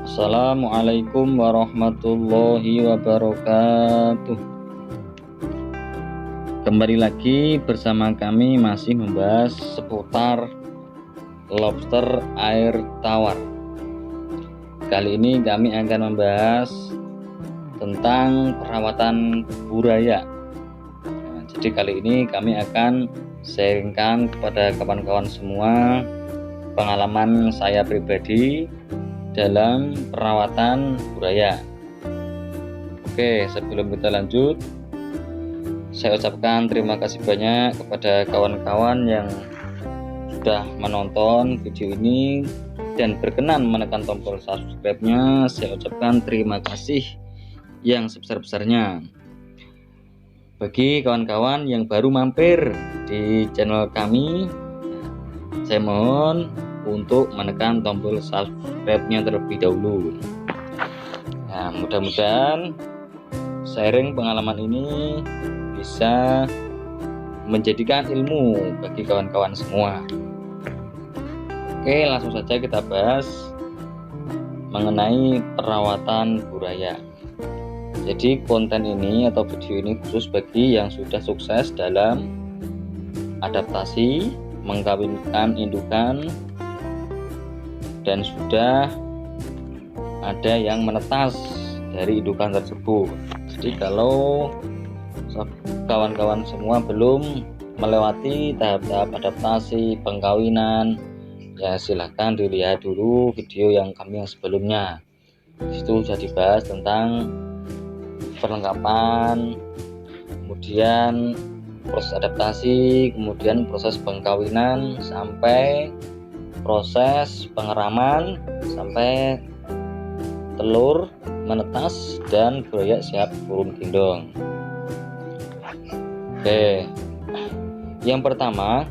Assalamualaikum warahmatullahi wabarakatuh. Kembali lagi bersama kami masih membahas seputar lobster air tawar. Kali ini kami akan membahas tentang perawatan buaya. Jadi kali ini kami akan sharingkan kepada kawan-kawan semua pengalaman saya pribadi dalam perawatan buaya. Oke, sebelum kita lanjut, saya ucapkan terima kasih banyak kepada kawan-kawan yang sudah menonton video ini dan berkenan menekan tombol subscribe-nya. Saya ucapkan terima kasih yang sebesar-besarnya. Bagi kawan-kawan yang baru mampir di channel kami, saya mohon untuk menekan tombol subscribe-nya terlebih dahulu. Nah, mudah-mudahan sharing pengalaman ini bisa menjadikan ilmu bagi kawan-kawan semua. Oke, langsung saja kita bahas mengenai perawatan buaya. Jadi konten ini atau video ini khusus bagi yang sudah sukses dalam adaptasi, mengkawinkan indukan, dan sudah ada yang menetas dari indukan tersebut. Jadi kalau kawan-kawan semua belum melewati tahap-tahap adaptasi pengkawinan, ya silahkan dilihat dulu video yang kami yang sebelumnya. Itu sudah dibahas tentang perlengkapan, kemudian proses adaptasi, kemudian proses pengkawinan, sampai proses pengeraman, sampai telur menetas dan buaya siap turun gendong. Oke, yang pertama,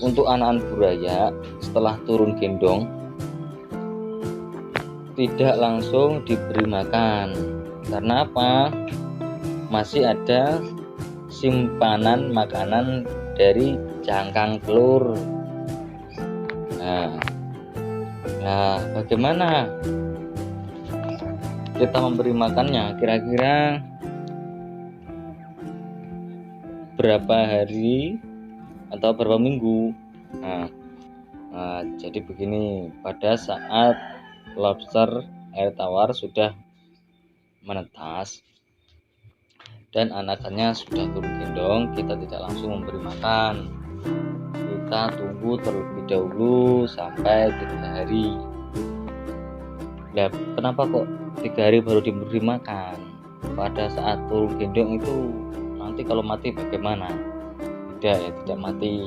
untuk anak-anak buaya setelah turun gendong tidak langsung diberi makan. Karena apa? Masih ada simpanan makanan dari cangkang telur. Nah, bagaimana kita memberi makannya? Kira-kira berapa hari atau berapa minggu? Jadi begini, pada saat lobster air tawar sudah menetas dan anakannya sudah turun gendong, kita tidak langsung memberi makan. Kita tunggu terlebih dahulu sampai 3 hari. Nah, kenapa kok 3 hari baru diberi makan? Pada saat turun gendong itu nanti kalau mati bagaimana? Tidak mati.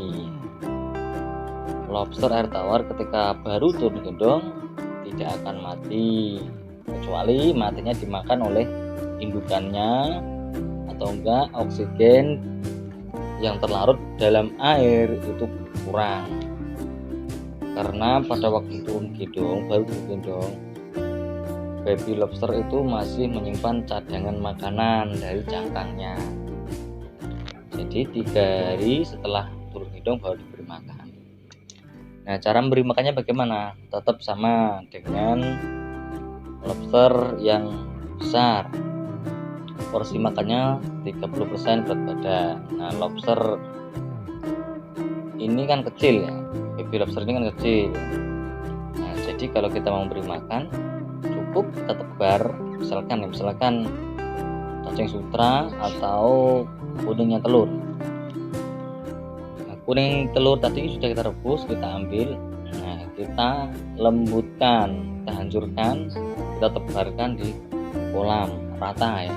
Lobster air tawar ketika baru turun gendong tidak akan mati, kecuali matinya dimakan oleh indukannya atau enggak oksigen yang terlarut dalam air itu kurang. Karena pada waktu turun gendong, baru turun gendong, baby lobster itu masih menyimpan cadangan makanan dari cangkangnya. Jadi 3 hari setelah turun gendong baru diberi makan. Nah, cara memberi makannya bagaimana? Tetap sama dengan lobster yang besar. Porsi makannya 30% berat badan. Nah, lobster ini kan kecil ya, baby lobster ini kan kecil. Nah, jadi kalau kita mau beri makan, cukup kita tebar, misalkan cacing sutra atau kuningnya telur. Nah, kuning telur tadi sudah kita rebus, kita ambil. Nah, kita lembutkan, kita hancurkan, kita tebarkan di kolam rata ya,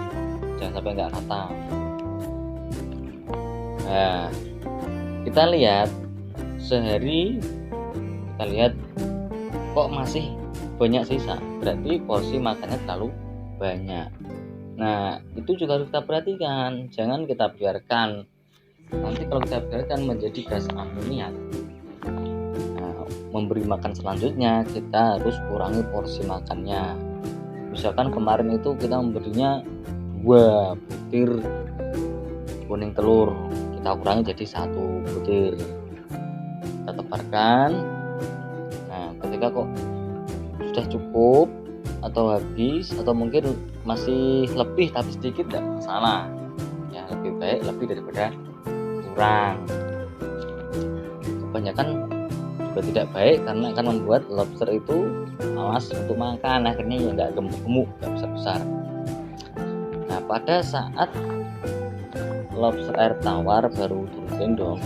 jangan sampai nggak rata. Nah, kita lihat sehari, kita lihat kok masih banyak sisa, berarti porsi makannya terlalu banyak. Nah, itu juga harus kita perhatikan, jangan kita biarkan. Nanti kalau kita biarkan menjadi gas amoniak. Nah, memberi makan selanjutnya kita harus kurangi porsi makannya. Misalkan kemarin itu kita memberinya 2 butir kuning telur, kita kurangi jadi 1 butir, kita tebarkan. Nah, ketika kok sudah cukup atau habis atau mungkin masih lebih tapi sedikit tidak masalah ya, lebih baik lebih daripada kurang. Kebanyakan juga tidak baik karena akan membuat lobster itu malas untuk makan, akhirnya ya nggak gemuk-gemuk, nggak besar-besar. Nah, pada saat lobster air tawar baru turun gendong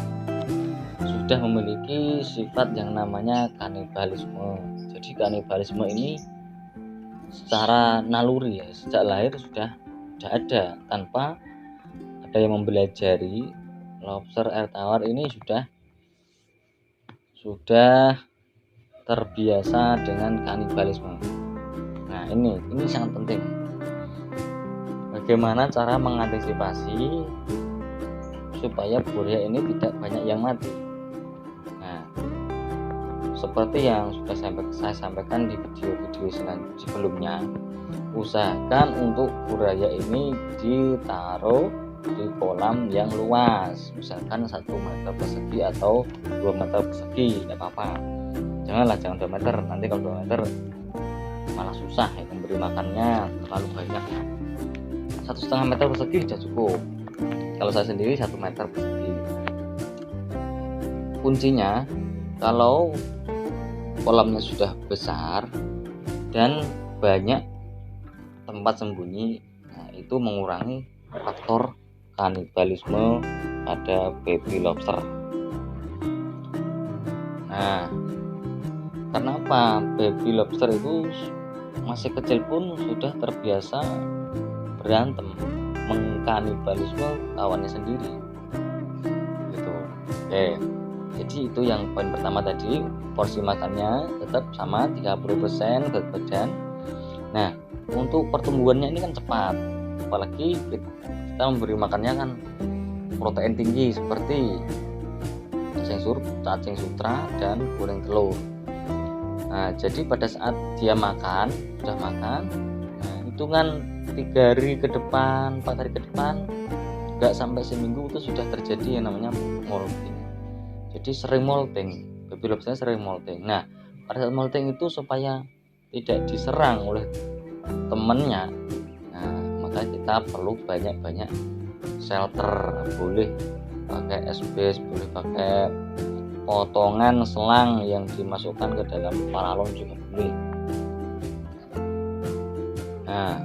sudah memiliki sifat yang namanya kanibalisme. Jadi kanibalisme ini secara naluri ya, sejak lahir sudah ada tanpa ada yang mempelajari. Lobster air tawar ini sudah terbiasa dengan kanibalisme. Nah, ini sangat penting. Bagaimana cara mengantisipasi supaya buaya ini tidak banyak yang mati? Nah, seperti yang sudah saya sampaikan di video-video sebelumnya, usahakan untuk buaya ini ditaruh di kolam yang luas, misalkan 1 meter persegi atau 2 meter persegi, tidak apa-apa. Jangan 2 meter, nanti kalau 2 meter malah susah ya, memberi makannya terlalu banyak. 1,5 meter persegi sudah cukup. Kalau saya sendiri 1 meter persegi. Kuncinya kalau kolamnya sudah besar dan banyak tempat sembunyi, nah itu mengurangi faktor kanibalisme pada baby lobster. Nah, kenapa baby lobster itu masih kecil pun sudah terbiasa berantem, mengkanibalisme kawannya sendiri gitu. Oke, jadi itu yang poin pertama tadi, porsi makannya tetap sama 30% berat badan. Nah, untuk pertumbuhannya ini kan cepat, apalagi kita memberi makannya kan protein tinggi seperti cacing sutra dan kuning telur. Nah, jadi pada saat dia sudah makan, nah itu kan 3 hari ke depan, 4 hari ke depan, nggak sampai seminggu itu sudah terjadi yang namanya molting. Jadi sering molting, baby lobsternya sering molting. Nah, pada saat molting itu supaya tidak diserang oleh temannya, nah maka kita perlu banyak-banyak shelter. Boleh pakai SBS, boleh pakai potongan selang yang dimasukkan ke dalam paralon juga boleh. Nah,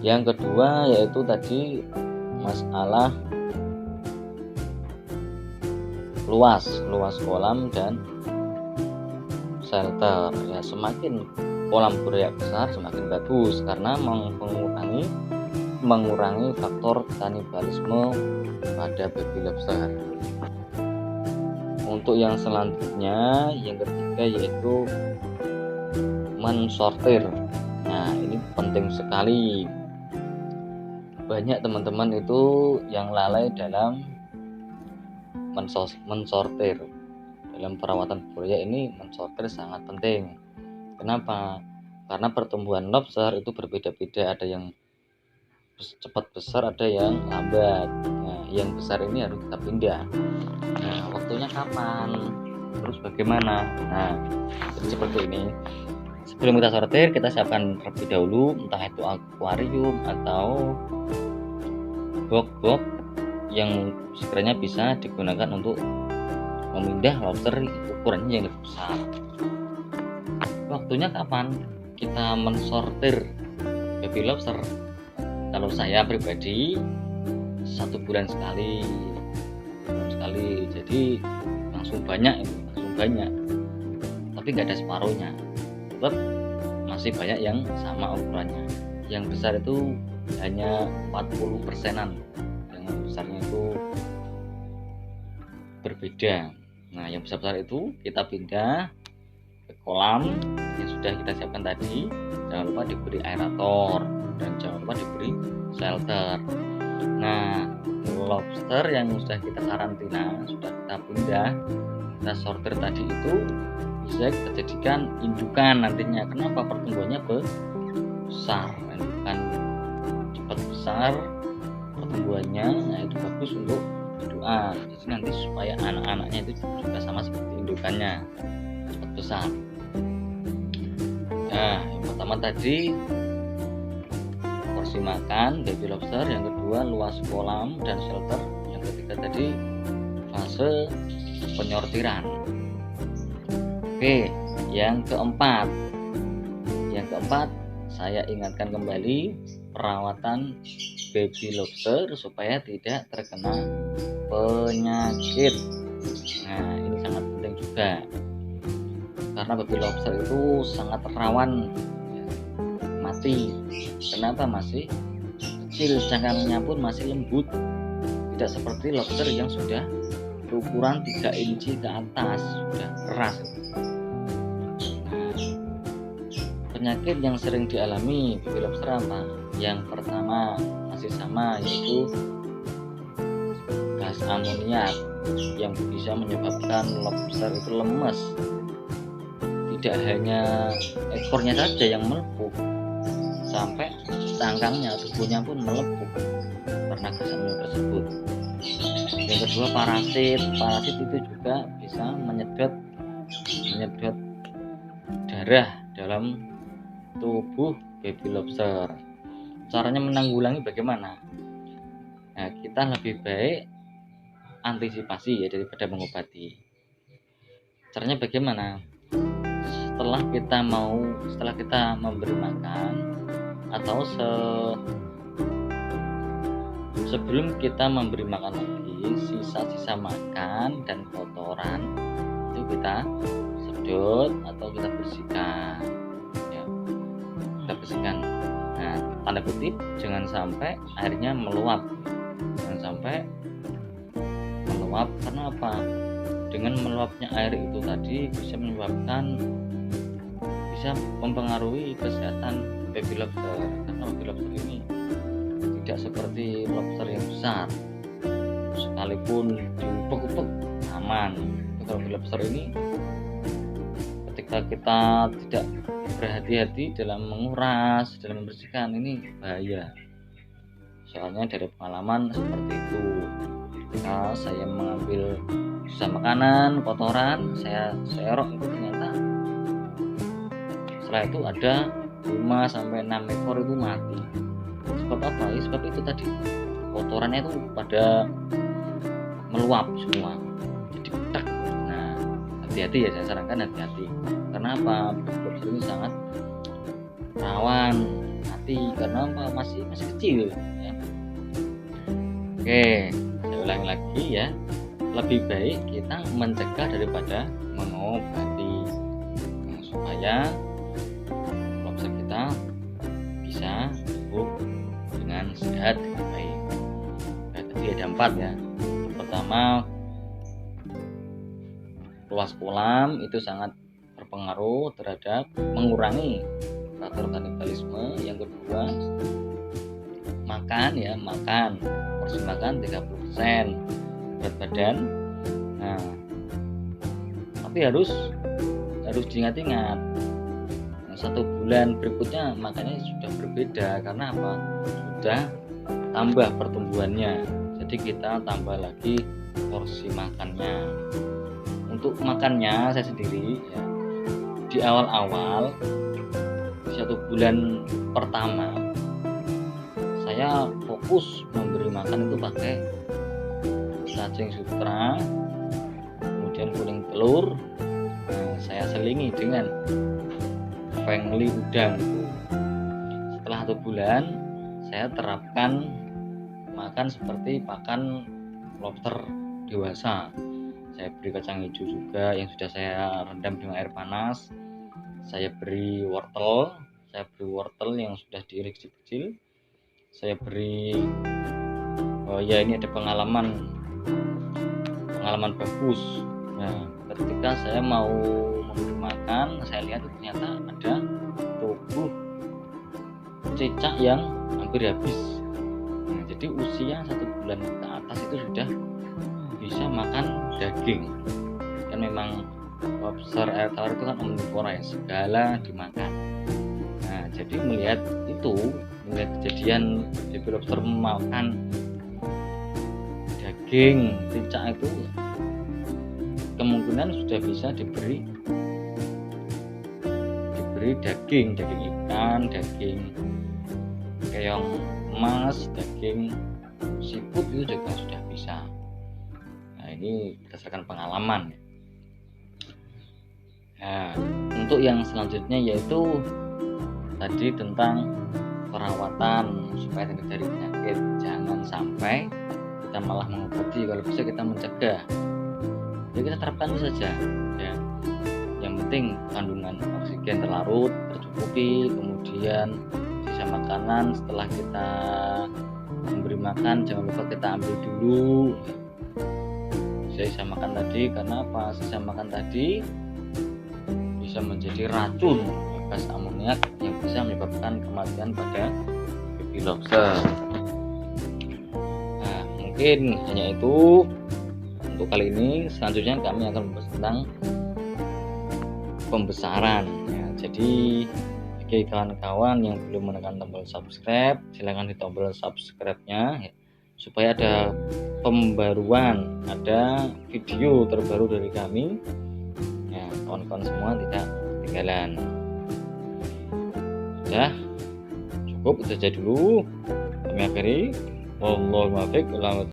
yang kedua yaitu tadi masalah luas kolam dan shelter ya. Semakin kolam buaya besar semakin bagus karena mengurangi faktor kanibalisme pada baby lobster. Untuk yang selanjutnya, yang ketiga yaitu mensortir. Nah, ini penting sekali. Banyak teman-teman itu yang lalai dalam mensortir. Dalam perawatan buaya ini mensortir sangat penting. Kenapa? Karena pertumbuhan lobster itu berbeda-beda, ada yang cepat besar, ada yang lambat. Nah, yang besar ini harus kita pindah. Nah, waktunya kapan? Terus bagaimana? Nah, jadi seperti ini. Sebelum kita sortir, kita siapkan terlebih dahulu, entah itu akuarium atau box yang sekiranya bisa digunakan untuk memindah lobster ukurannya yang lebih besar. Waktunya kapan kita mensortir baby lobster? Kalau saya pribadi 1 bulan sekali, jadi langsung banyak, tapi nggak ada separuhnya, tetap masih banyak yang sama ukurannya. Yang besar itu hanya 40%-an, yang besarnya itu berbeda. Nah, yang besar itu kita pindah ke kolam yang sudah kita siapkan tadi. Jangan lupa diberi aerator dan jangan lupa diberi shelter. Nah, lobster yang sudah kita karantina, sudah kita pindah, kita sortir tadi itu bisa kita jadikan indukan nantinya. Kenapa? Pertumbuhannya besar, indukan cepat besar pertumbuhannya. Nah, itu bagus untuk indukan. Jadi nanti supaya anak-anaknya itu juga sama seperti indukannya, cepat besar. Nah, yang pertama tadi porsi makan baby lobster, yang kedua luas kolam dan shelter, yang ketiga tadi fase penyortiran. Oke, yang keempat saya ingatkan kembali perawatan baby lobster supaya tidak terkena penyakit. Nah, ini sangat penting juga karena baby lobster itu sangat rawan mati. Kenapa? Masih kecil, cangkangnya pun masih lembut, tidak seperti lobster yang sudah berukuran 3 inci ke atas, sudah keras. Penyakit yang sering dialami baby lobster apa? Yang pertama masih sama, yaitu gas amoniak yang bisa menyebabkan lobster itu lemes. Tidak hanya ekornya saja yang melepuh, sampai cangkangnya, tubuhnya pun melepuh karena gas amoniak tersebut. Yang kedua parasit itu juga bisa menyedot darah dalam tubuh baby lobster. Caranya menanggulangi bagaimana? Nah, kita lebih baik antisipasi ya daripada mengobati. Caranya bagaimana? Setelah kita memberi makan atau sebelum kita memberi makan lagi, sisa-sisa makan dan kotoran itu kita sedot atau kita bersihkan. Nah, tanda kutip, jangan sampai airnya meluap. Karena apa? Dengan meluapnya air itu tadi bisa mempengaruhi kesehatan baby lobster. Karena baby lobster ini tidak seperti lobster yang besar, sekalipun diupek-upek aman. Kalau baby lobster ini ketika kita tidak berhati-hati dalam menguras, dalam membersihkan, ini bahaya. Soalnya dari pengalaman seperti itu, ketika saya mengambil sisa makanan, kotoran, saya serok itu ternyata setelah itu ada 5-6 ekor itu mati. Sebab apa? Sebab itu tadi kotorannya itu pada meluap semua, jadi petak. Nah, hati-hati ya, saya sarankan hati-hati. Karena apa? Lobster ini sangat rawan mati karena apa? Masih kecil ya. Oke, saya ulangi lagi ya. Lebih baik kita mencegah daripada mengobati, supaya lobster kita bisa tumbuh dengan sehat dengan baik. Nah, tadi ada 4 ya. Pertama, luas kolam itu sangat berpengaruh terhadap mengurangi faktor kanibalisme. Yang kedua, makan porsi makan 30% berat badan. Nah, tapi harus diingat-ingat, 1 bulan berikutnya makannya sudah berbeda. Karena apa? Sudah tambah pertumbuhannya, jadi kita tambah lagi porsi makannya. Untuk makannya saya sendiri ya, di awal 1 bulan pertama saya fokus memberi makan itu pakai cacing sutra, kemudian kuning telur. Nah, saya selingi dengan fengli udang. Setelah 1 bulan saya terapkan makan seperti pakan lobster dewasa. Saya beri kacang hijau juga yang sudah saya rendam dengan air panas. Saya beri wortel yang sudah diiris kecil. Saya beri ini ada pengalaman bagus. Nah, ketika saya mau memberi makan, saya lihat ternyata ada tubuh cicak yang hampir habis. Nah, jadi usia 1 bulan ke atas itu sudah bisa makan daging. Kan memang lobster air tawar itu kan omnivora ya, segala dimakan. Nah, jadi melihat kejadian baby lobster makan daging cicak itu, kemungkinan sudah bisa diberi diberi daging ikan, daging keong emas, daging siput itu juga sudah bisa. Nah, ini berdasarkan pengalaman. Nah, untuk yang selanjutnya yaitu tadi tentang perawatan supaya terhindar dari penyakit. Jangan sampai kita malah mengobati, kalau bisa kita mencegah. Jadi kita terapkan saja ya. Yang penting kandungan oksigen terlarut tercukupi, kemudian sisa makanan setelah kita memberi makan jangan lupa kita ambil dulu sisa makan tadi. Karena apa? Sisa makan tadi bisa menjadi racun gas amoniak yang bisa menyebabkan kematian pada baby lobster. Nah, mungkin hanya itu untuk kali ini. Selanjutnya kami akan membahas tentang pembesaran ya. Jadi bagi kawan-kawan yang belum menekan tombol subscribe, silakan di tombol subscribe-nya ya, supaya ada pembaruan, ada video terbaru dari kami ya, kawan-kawan semua tidak ketinggalan. Sudah cukup, itu saja dulu kami akhiri. Wallahu muwaffiq.